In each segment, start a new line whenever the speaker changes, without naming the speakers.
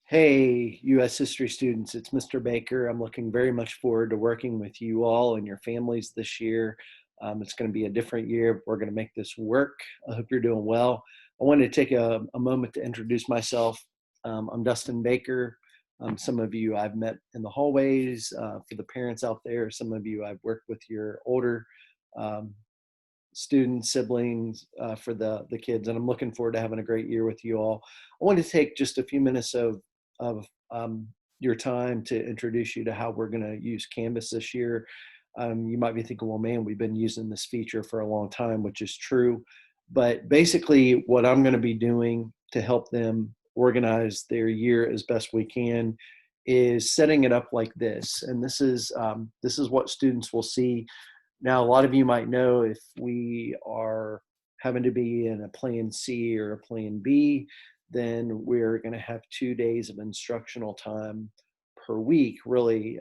Hey, US history students, it's Mr. Baker. I'm looking very much forward to working with you all and your families this year. It's going to be a different year. We're going to make this work. I hope you're doing well. I wanted to take a moment to introduce myself. I'm Dustin Baker. Some of you I've met in the hallways. For the parents out there, some of you I've worked with your older um, students, siblings, for the kids, and I'm looking forward to having a great year with you all. I want to take just a few minutes of your time to introduce you to how we're going to use Canvas this year. You might be thinking, well, man, we've been using this feature for a long time, which is true. But basically, what I'm going to be doing to help them organize their year as best we can is setting it up like this. And this is what students will see. Now, a lot of you might know if we are having to be in a plan C or a plan B, then we're going to have 2 days of instructional time per week, really,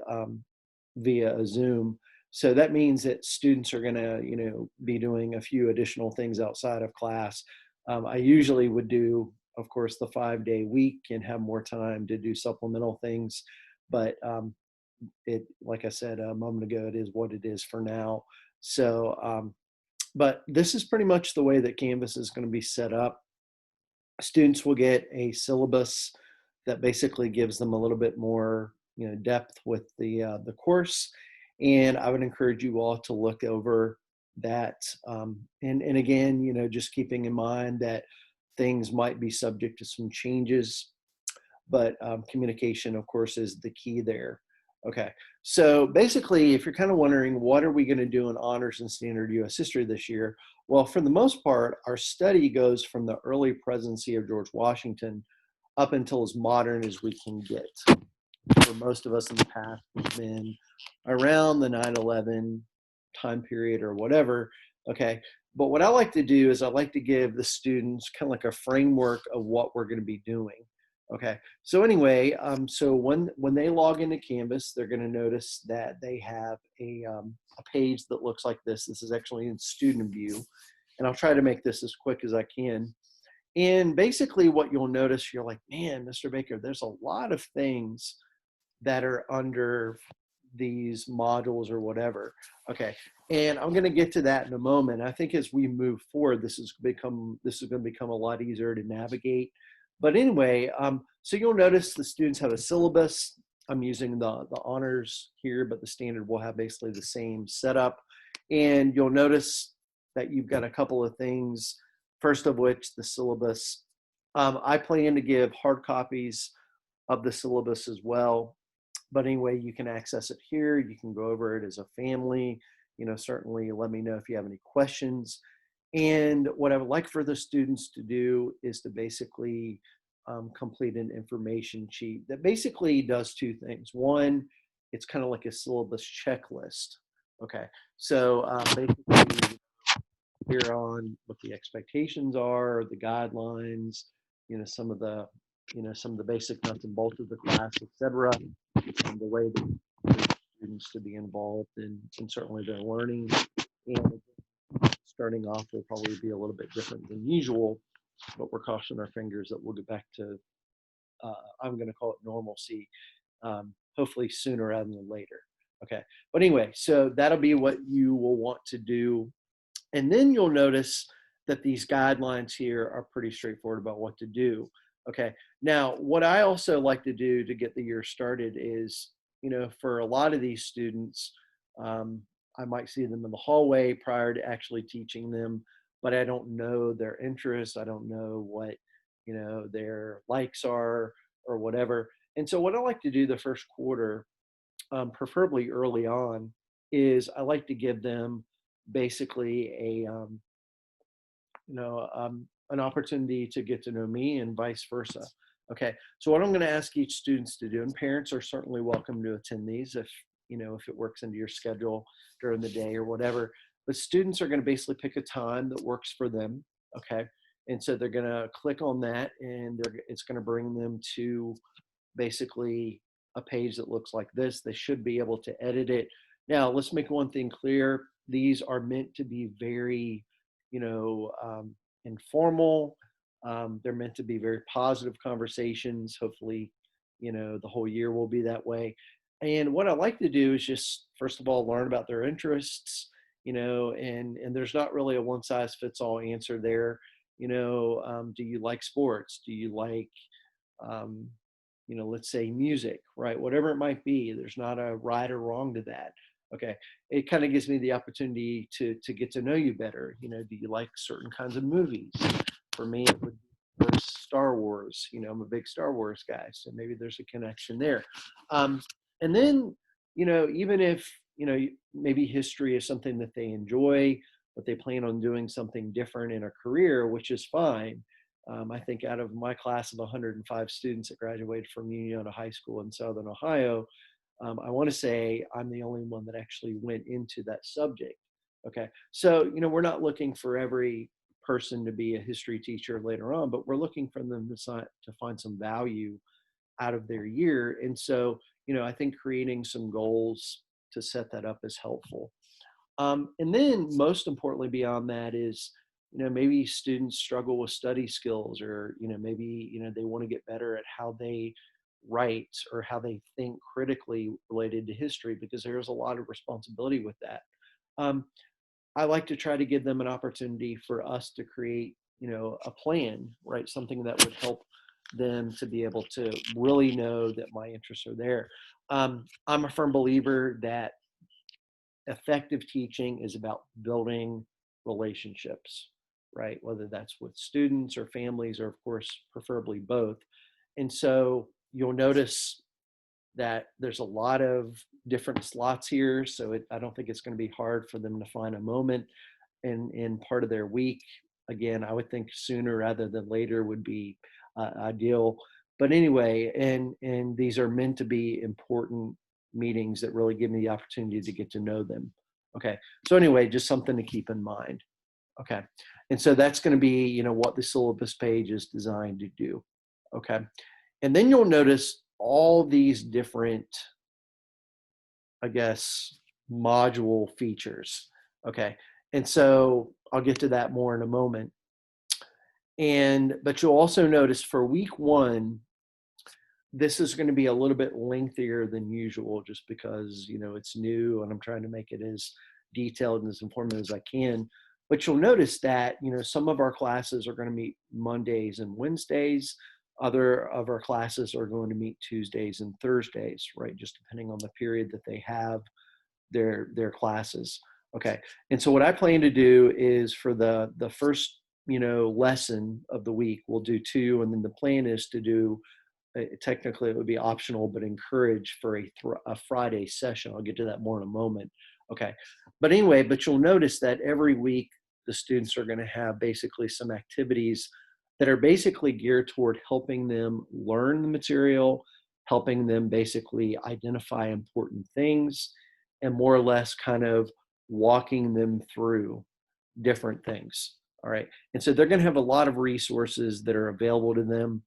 via a Zoom. So that means that students are going to, be doing a few additional things outside of class. I usually would do, of course, the 5-day week and have more time to do supplemental things, but like I said a moment ago, it is what it is for now. So, but this is pretty much the way that Canvas is going to be set up. Students will get a syllabus that basically gives them a little bit more, depth with the course. And I would encourage you all to look over that. And again, just keeping in mind that things might be subject to some changes, but communication, of course, is the key there. Okay, so basically, if you're kind of wondering, what are we going to do in honors and standard U.S. history this year? Well, for the most part, our study goes from the early presidency of George Washington up until as modern as we can get. For most of us in the past, we've been around the 9/11 time period or whatever. Okay, but what I like to do is I like to give the students kind of like a framework of what we're going to be doing. Okay, so anyway, so when they log into Canvas, they're going to notice that they have a page that looks like this. This is actually in student view, and I'll try to make this as quick as I can. And basically, what you'll notice, you're like, man, Mr. Baker, there's a lot of things that are under these modules or whatever. Okay, and I'm going to get to that in a moment. I think as we move forward, this is going to become a lot easier to navigate. But anyway, so you'll notice the students have a syllabus. I'm using the honors here, but the standard will have basically the same setup. And you'll notice that you've got a couple of things. First of which, the syllabus. I plan to give hard copies of the syllabus as well. But anyway, you can access it here. You can go over it as a family. Certainly let me know if you have any questions. And what I would like for the students to do is to basically complete an information sheet that basically does two things. One, it's kind of like a syllabus checklist. Okay, so basically here on what the expectations are, the guidelines, some of the basic nuts and bolts of the class, etc., and the way that students to be involved in certainly their learning. And starting off will probably be a little bit different than usual, but we're crossing our fingers that we'll get back to, I'm going to call it normalcy, hopefully sooner rather than later. Okay, but anyway, so that'll be what you will want to do. And then you'll notice that these guidelines here are pretty straightforward about what to do. Okay, now what I also like to do to get the year started is, for a lot of these students, I might see them in the hallway prior to actually teaching them, but I don't know their interests. I don't know what, their likes are or whatever. And so what I like to do the first quarter, preferably early on, is I like to give them basically an opportunity to get to know me and vice versa. Okay, so what I'm going to ask each students to do, and parents are certainly welcome to attend these if it works into your schedule during the day or whatever. But students are going to basically pick a time that works for them. Okay, and so they're going to click on that, and it's going to bring them to basically a page that looks like this. They should be able to edit it. Now, let's make one thing clear. These are meant to be very, informal. They're meant to be very positive conversations. Hopefully, the whole year will be that way. And what I like to do is just, first of all, learn about their interests, and there's not really a one size fits all answer there. Do you like sports? Do you like, um, let's say music, right? Whatever it might be, there's not a right or wrong to that. Okay. It kind of gives me the opportunity to get to know you better. Do you like certain kinds of movies? For me, it would be Star Wars. I'm a big Star Wars guy, so maybe there's a connection there. Um, and then, even if, maybe history is something that they enjoy, but they plan on doing something different in a career, which is fine. I think out of my class of 105 students that graduated from Union High School in Southern Ohio, I want to say I'm the only one that actually went into that subject. Okay. So, we're not looking for every person to be a history teacher later on, but we're looking for them to find some value out of their year. And so, I think creating some goals to set that up is helpful. And then most importantly beyond that is, maybe students struggle with study skills, or, maybe, they want to get better at how they write or how they think critically related to history, because there's a lot of responsibility with that. Um, I like to try to give them an opportunity for us to create, a plan, right? Something that would help them to be able to really know that my interests are there. I'm a firm believer that effective teaching is about building relationships, right? Whether that's with students or families, or of course, preferably both. And so you'll notice that there's a lot of different slots here. So I don't think it's going to be hard for them to find a moment in part of their week. Again, I would think sooner rather than later would be ideal. But anyway, and these are meant to be important meetings that really give me the opportunity to get to know them. Okay. So anyway, just something to keep in mind. Okay. And so that's going to be, what the syllabus page is designed to do. Okay. And then you'll notice all these different, I guess, module features. Okay. And so I'll get to that more in a moment. But you'll also notice for week one, this is going to be a little bit lengthier than usual, just because, it's new and I'm trying to make it as detailed and as informative as I can. But you'll notice that, some of our classes are going to meet Mondays and Wednesdays. Other of our classes are going to meet Tuesdays and Thursdays, right? Just depending on the period that they have their classes. Okay. And so what I plan to do is for the first, lesson of the week, we'll do two. And then the plan is to do, technically it would be optional, but encourage for a Friday session. I'll get to that more in a moment. Okay. But anyway, but you'll notice that every week the students are going to have basically some activities that are basically geared toward helping them learn the material, helping them basically identify important things, and more or less kind of walking them through different things. All right. And so they're going to have a lot of resources that are available to them.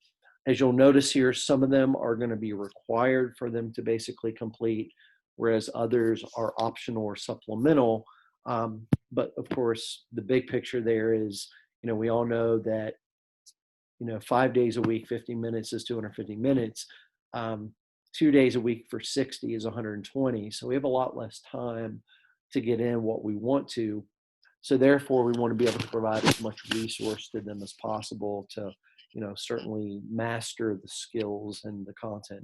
As you'll notice here, some of them are going to be required for them to basically complete, whereas others are optional or supplemental. But of course, the big picture there is, we all know that, 5 days a week, 50 minutes is 250 minutes. 2 days a week for 60 is 120. So we have a lot less time to get in what we want to. So therefore, we want to be able to provide as much resource to them as possible to, certainly master the skills and the content.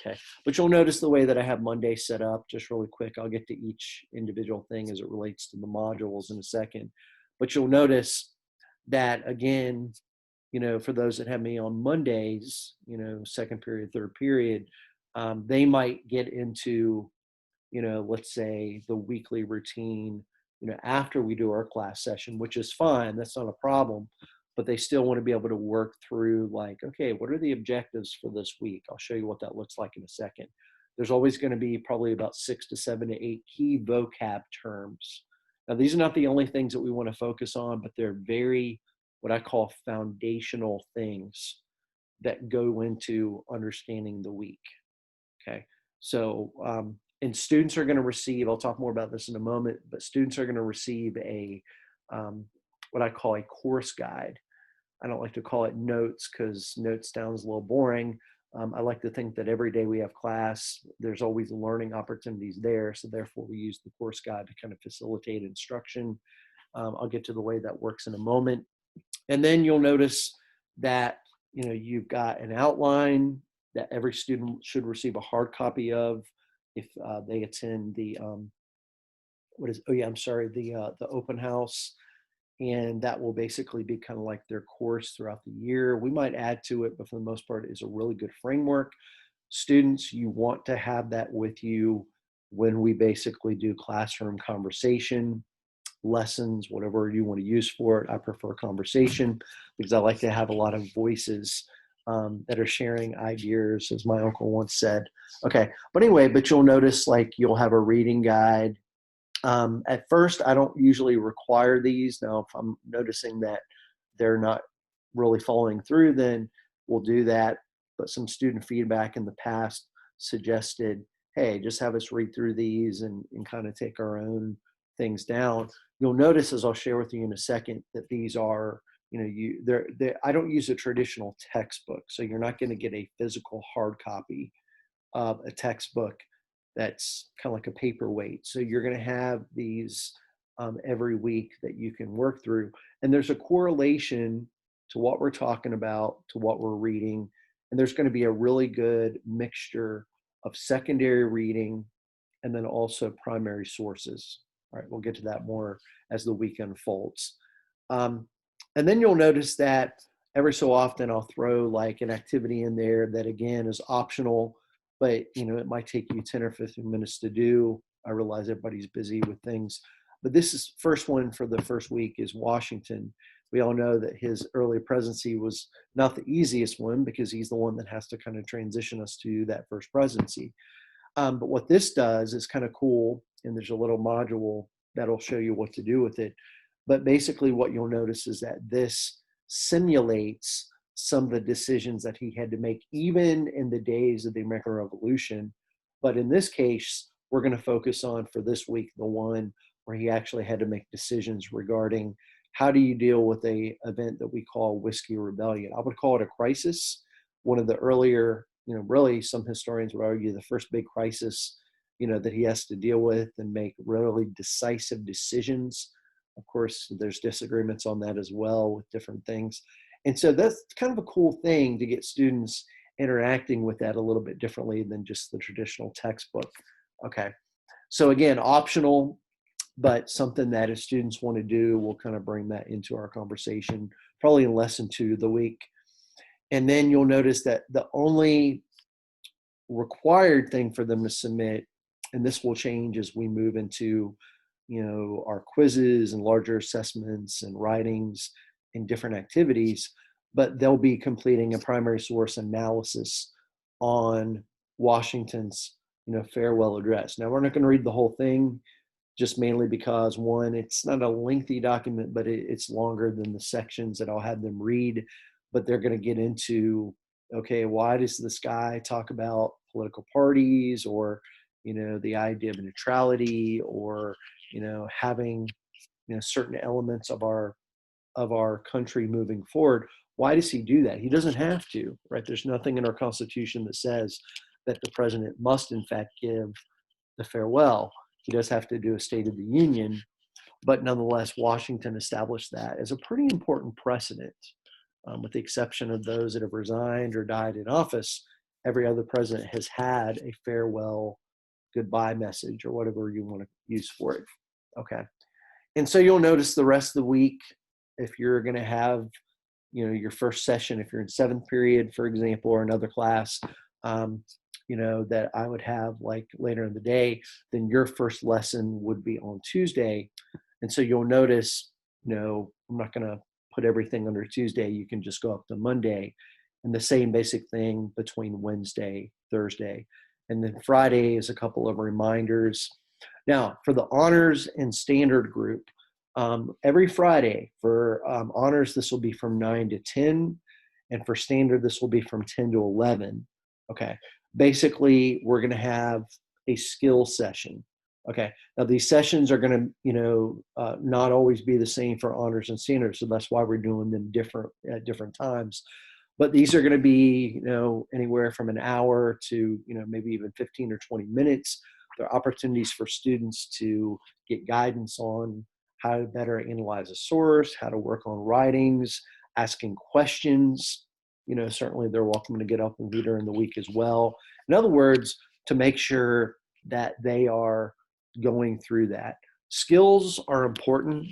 Okay. But you'll notice the way that I have Monday set up, just really quick. I'll get to each individual thing as it relates to the modules in a second. But you'll notice that, again, for those that have me on Mondays, second period, third period, they might get into, let's say the weekly routine, after we do our class session, which is fine. That's not a problem. But they still want to be able to work through, like, okay, what are the objectives for this week? I'll show you what that looks like in a second. There's always going to be probably about 6 to 7 to 8 key vocab terms. Now, these are not the only things that we want to focus on, but they're very, what I call foundational things that go into understanding the week. Okay. So, and students are going to receive, I'll talk more about this in a moment, but students are going to receive what I call a course guide. I don't like to call it notes because notes sounds a little boring, I like to think that every day we have class, there's always learning opportunities there. So therefore, we use the course guide to kind of facilitate instruction. I'll get to the way that works in a moment. And then you'll notice that you've got an outline that every student should receive a hard copy of if they attend the the open house, and that will basically be kind of like their course throughout the year. We might add to it, but for the most part, it's a really good framework. Students, you want to have that with you when we basically do classroom conversation, lessons, whatever you want to use for it. I prefer conversation because I like to have a lot of voices that are sharing ideas, as my uncle once said. Okay, but anyway, but you'll notice like you'll have a reading guide. At first, I don't usually require these. Now, if I'm noticing that they're not really following through, then we'll do that. But some student feedback in the past suggested, hey, just have us read through these and kind of take our own things down. You'll notice, as I'll share with you in a second, that these are, I don't use a traditional textbook. So you're not going to get a physical hard copy of a textbook that's kind of like a paperweight. So you're going to have these every week that you can work through. And there's a correlation to what we're talking about, to what we're reading. And there's going to be a really good mixture of secondary reading and then also primary sources. All right, we'll get to that more as the week unfolds. And then you'll notice that every so often I'll throw like an activity in there that again is optional, but it might take you 10 or 15 minutes to do. I realize everybody's busy with things, but this is first one for the first week is Washington. We all know that his early presidency was not the easiest one because he's the one that has to kind of transition us to that first presidency. But what this does is kind of cool, and there's a little module that'll show you what to do with it. But basically what you'll notice is that this simulates some of the decisions that he had to make even in the days of the American Revolution. But in this case, we're going to focus on, for this week, the one where he actually had to make decisions regarding how do you deal with a event that we call Whiskey Rebellion. I would call it a crisis. One of the earlier, really some historians would argue the first big crisis, that he has to deal with and make really decisive decisions. Of course, there's disagreements on that as well with different things. And so that's kind of a cool thing to get students interacting with that a little bit differently than just the traditional textbook. Okay. So again, optional, but something that if students want to do, we'll kind of bring that into our conversation, probably in lesson 2 of the week. And then you'll notice that the only required thing for them to submit, and this will change as we move into our quizzes and larger assessments and writings and different activities, but they'll be completing a primary source analysis on Washington's farewell address. Now, we're not going to read the whole thing, just mainly because, one, it's not a lengthy document, but it's longer than the sections that I'll have them read. But they're going to get into, okay, why does this guy talk about political parties, or the idea of neutrality, or having certain elements of our country moving forward? Why does he do that? He doesn't have to, right? There's nothing in our Constitution that says that the president must in fact give the farewell. He does have to do a State of the Union, but nonetheless, Washington established that as a pretty important precedent. With the exception of those that have resigned or died in office, every other president has had a farewell goodbye message, or whatever you want to use for it. Okay. And so you'll notice the rest of the week, if you're going to have, your first session, if you're in 7th period, for example, or another class, that I would have like later in the day, then your first lesson would be on Tuesday. And so you'll notice, I'm not going to put everything under Tuesday. You can just go up to Monday, and the same basic thing between Wednesday, Thursday. And then Friday is a couple of reminders. Now, for the honors and standard group, every Friday for honors, this will be from 9 to 10. And for standard, this will be from 10 to 11. Okay. Basically, we're going to have a skill session. Okay. Now, these sessions are going to, not always be the same for honors and standards. So that's why we're doing them different at different times. but these are going to be, anywhere from an hour to, maybe even 15 or 20 minutes. There are opportunities for students to get guidance on how to better analyze a source, how to work on writings, asking questions. Certainly they're welcome to get up and read during the week as well. In other words, to make sure that they are going through that. Skills are important.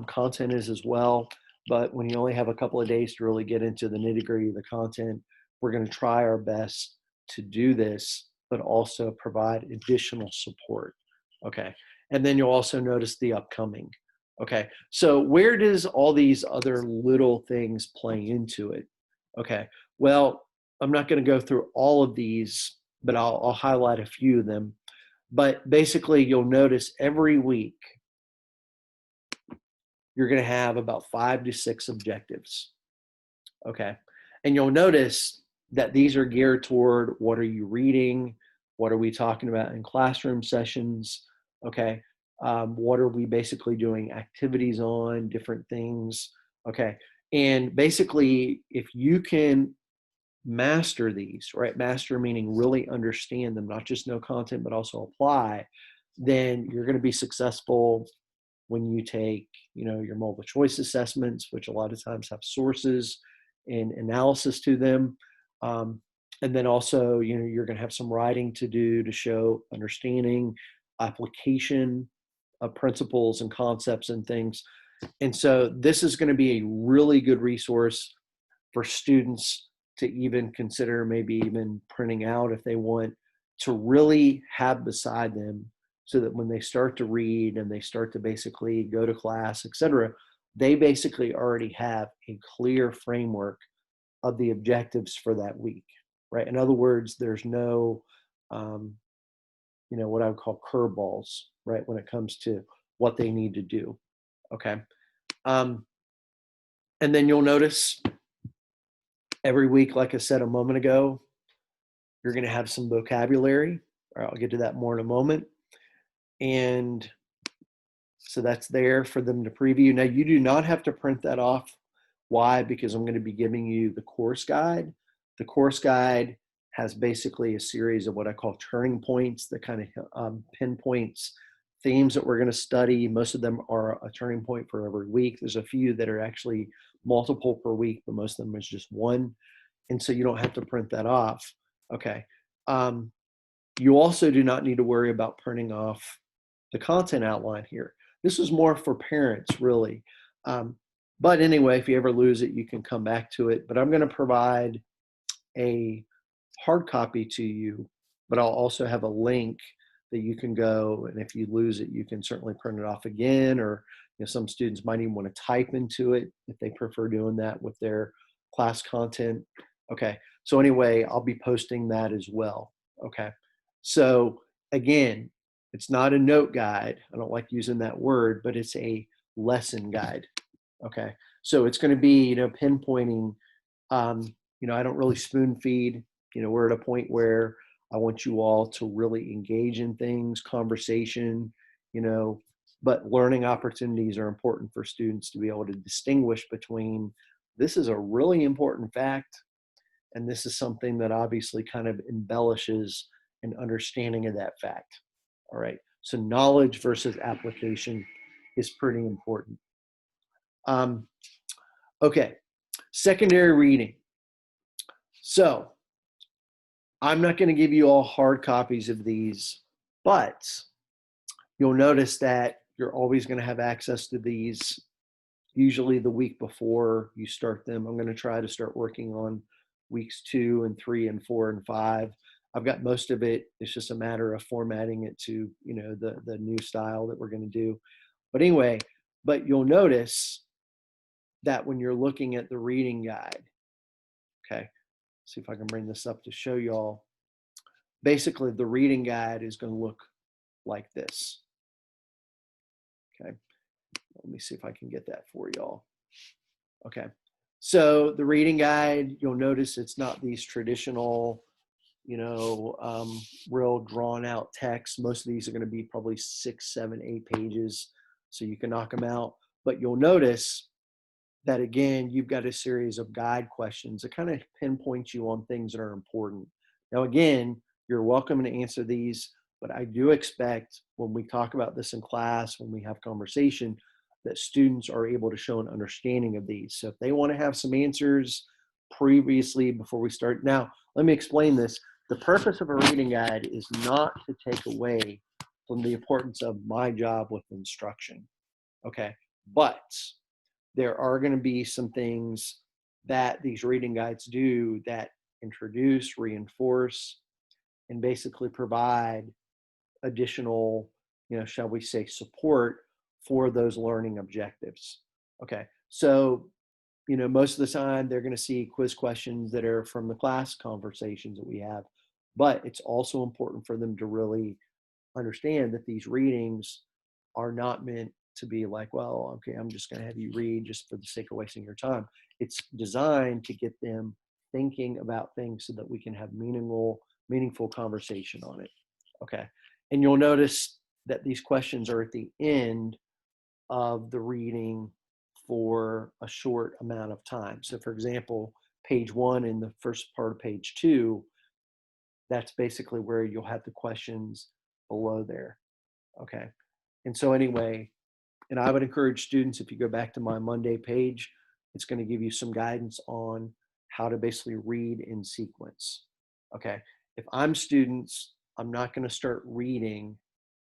Content is as well. But when you only have a couple of days to really get into the nitty gritty of the content, we're going to try our best to do this, but also provide additional support. Okay. And then you'll also notice the upcoming. Okay. So where does all these other little things play into it? Okay. Well, I'm not going to go through all of these, but I'll highlight a few of them. But basically, you'll notice every week you're going to have about 5 to 6 objectives. Okay. And you'll notice that these are geared toward what are you reading? What are we talking about in classroom sessions? Okay. What are we basically doing activities on, different things? Okay. And basically, if you can master these, right? Master meaning really understand them, not just know content, but also apply, then you're going to be successful when you take, your multiple choice assessments, which a lot of times have sources and analysis to them. And then also, you're going to have some writing to do to show understanding, application of principles and concepts and things. And so this is going to be a really good resource for students to even consider, maybe even printing out if they want, to really have beside them, so that when they start to read and they start to basically go to class, etc., they basically already have a clear framework of the objectives for that week, right? In other words, there's no, what I would call curveballs, right, when it comes to what they need to do. Okay. And then you'll notice every week, like I said a moment ago, you're going to have some vocabulary. All right, I'll get to that more in a moment. And so that's there for them to preview. Now, you do not have to print that off. Why? Because I'm going to be giving you the course guide. The course guide has basically a series of what I call turning points that kind of pinpoints themes that we're going to study. Most of them are a turning point for every week. There's a few that are actually multiple per week, but most of them is just one. And so you don't have to print that off. Okay. You also do not need to worry about printing off the content outline here. This is more for parents, really. But anyway, if you ever lose it, you can come back to it. But I'm going to provide a hard copy to you, but I'll also have a link that you can go, and if you lose it, you can certainly print it off again, or some students might even want to type into it if they prefer doing that with their class content. Okay, so anyway, I'll be posting that as well. Okay, so again, it's not a note guide. I don't like using that word, but it's a lesson guide. Okay, so it's going to be, pinpointing. I don't really spoon feed. We're at a point where I want you all to really engage in things, conversation, but learning opportunities are important for students to be able to distinguish between this is a really important fact, and this is something that obviously kind of embellishes an understanding of that fact. All right. So knowledge versus application is pretty important. Okay. Secondary reading. So I'm not going to give you all hard copies of these, but you'll notice that you're always going to have access to these usually the week before you start them. I'm going to try to start working on weeks 2 and 3 and 4 and 5. I've got most of it. It's just a matter of formatting it to, the new style that we're going to do. But anyway, but you'll notice that when you're looking at the reading guide, okay, see if I can bring this up to show y'all. Basically, the reading guide is going to look like this. Okay, let me see if I can get that for y'all. Okay, so the reading guide, you'll notice it's not these traditional, real drawn out text. Most of these are going to be probably 6, 7, 8 pages, so you can knock them out. But you'll notice that again, you've got a series of guide questions that kind of pinpoint you on things that are important. Now, again, you're welcome to answer these, but I do expect when we talk about this in class, when we have conversation, that students are able to show an understanding of these. So if they want to have some answers previously before we start. Now, let me explain this. The purpose of a reading guide is not to take away from the importance of my job with instruction. Okay. But there are going to be some things that these reading guides do that introduce, reinforce, and basically provide additional, shall we say, support for those learning objectives. Okay. So, most of the time they're going to see quiz questions that are from the class conversations that we have, but it's also important for them to really understand that these readings are not meant to be like, well, okay, I'm just going to have you read just for the sake of wasting your time. It's designed to get them thinking about things so that we can have meaningful conversation on it. Okay. And you'll notice that these questions are at the end of the reading for a short amount of time. So for example, page 1 and the first part of page 2, that's basically where you'll have the questions below there. Okay. And so anyway, and I would encourage students, if you go back to my Monday page, it's going to give you some guidance on how to basically read in sequence. Okay. If I'm students, I'm not going to start reading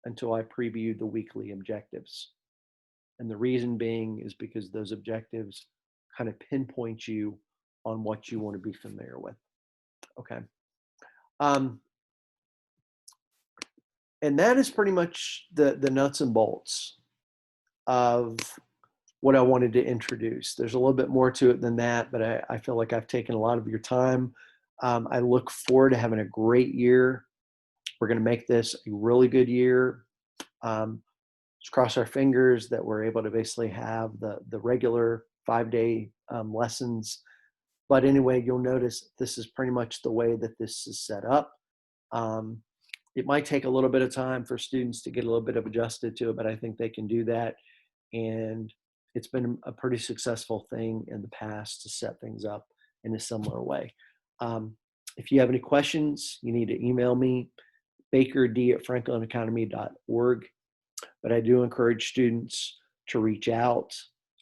until I preview the weekly objectives. And the reason being is because those objectives kind of pinpoint you on what you want to be familiar with. Okay. And that is pretty much the nuts and bolts of what I wanted to introduce. There's a little bit more to it than that, but I feel like I've taken a lot of your time. I look forward to having a great year. We're going to make this a really good year. Just cross our fingers that we're able to basically have the regular 5-day lessons. But anyway, you'll notice this is pretty much the way that this is set up. It might take a little bit of time for students to get a little bit of adjusted to it, but I think they can do that. And it's been a pretty successful thing in the past to set things up in a similar way. If you have any questions, you need to email me, bakerd@franklinacademy.org. But I do encourage students to reach out,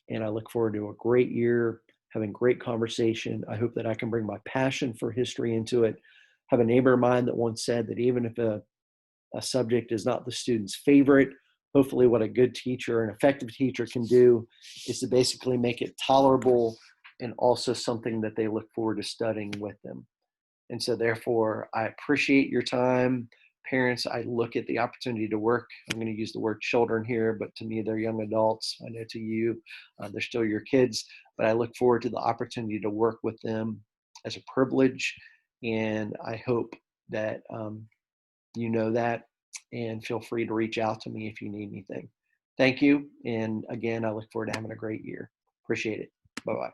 and I look forward to a great year, having great conversation. I hope that I can bring my passion for history into it. I have a neighbor of mine that once said that even if a subject is not the student's favorite, hopefully what a good teacher, an effective teacher can do is to basically make it tolerable and also something that they look forward to studying with them. And so therefore, I appreciate your time. Parents, I look at the opportunity to work. I'm going to use the word children here, but to me, they're young adults. I know to you, they're still your kids, but I look forward to the opportunity to work with them as a privilege. And I hope that you know that, and feel free to reach out to me if you need anything. Thank you. And again, I look forward to having a great year. Appreciate it. Bye-bye.